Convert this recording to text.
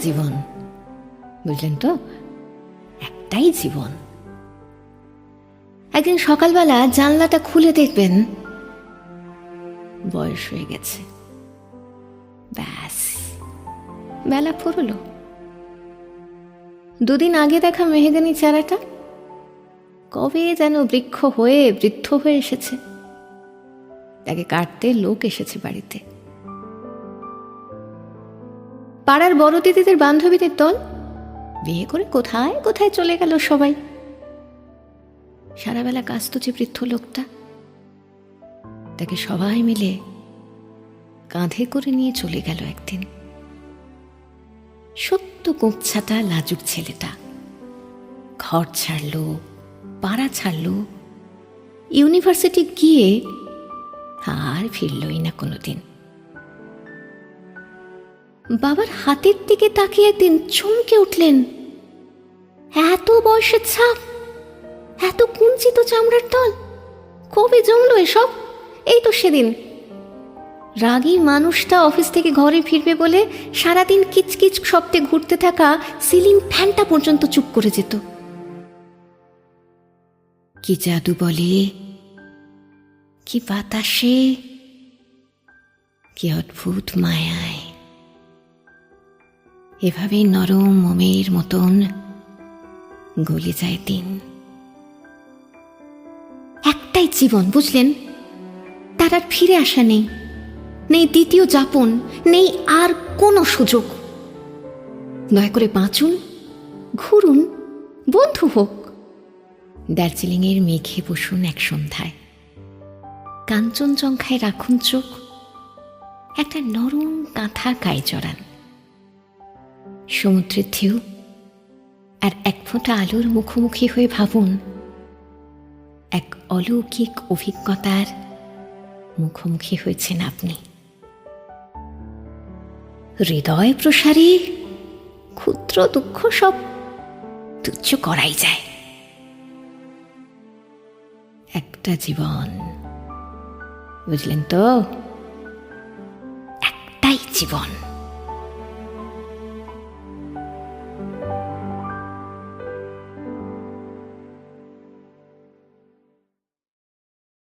জীবন, বুঝলেন তো, একটাই জীবন। একদিন সকালবেলা জানলাটা খুলে দেখবেন বয়স হয়ে গেছে, ব্যাস বেলা ফুরলো। দুদিন আগে দেখা মেহগানি চারাটা কবে যেন বৃক্ষ হয়ে বৃদ্ধ হয়ে এসেছে, তাকে কাটতে লোক এসেছে বাড়িতে। পাড়ার বড় দিদিদের বান্ধবীদের দল বিয়ে করে কোথায় কোথায় চলে গেল সবাই। সারাবেলা কাঁদত যে বৃদ্ধ লোকটা, তাকে সবাই মিলে কাঁধে করে নিয়ে চলে গেল একদিন। সত্য গোপছাটা লাজুক ছেলেটা ঘর ছাড়লো, পাড়া ছাড়লো, ইউনিভার্সিটি গিয়ে আর ফিরলই না কোনোদিন। বাবার হাতের দিকে তাকিয়ে একদিন চমকে উঠলেন, এত বয়সের ছাপ, এত কুঞ্চিত চামড়ার তল, কবে জমলো এসব? এই তো সেদিন। রাগী মানুষটা অফিস থেকে ঘরে ফিরবে বলে সারাদিন কিচকিচ শব্দে ঘুরতে থাকা সিলিং ফ্যানটা পর্যন্ত চুপ করে যেত। কি জাদু বলে, কি বাতাসে, কি অদ্ভুত মায়ায় এভাবেই নরম মোমের মতন গলে যায় দিন। একটাই জীবন, বুঝলেন, তার আর ফিরে আসা নেই, নেই দ্বিতীয় যাপন, নেই আর কোনো সুযোগ। দয়া করে বাঁচুন, ঘুরুন, বন্ধু হোক। দার্জিলিংয়ের মেঘে বসুন এক সন্ধ্যায়, কাঞ্চনজঙ্ঘায় রাখুন চোখ, একটা নরম কাঁথা গায়ে জড়ান। সমুদ্রের ঢেউ আর এক ফোঁটা আলোর মুখোমুখি হয়ে ভাবুন এক অলৌকিক অভিজ্ঞতার মুখোমুখি হয়েছেন আপনি। হৃদয় প্রসারী ক্ষুদ্র দুঃখ সব তুচ্ছ করাই যায়। একটা জীবন, বুঝলেন তো, একটাই জীবন।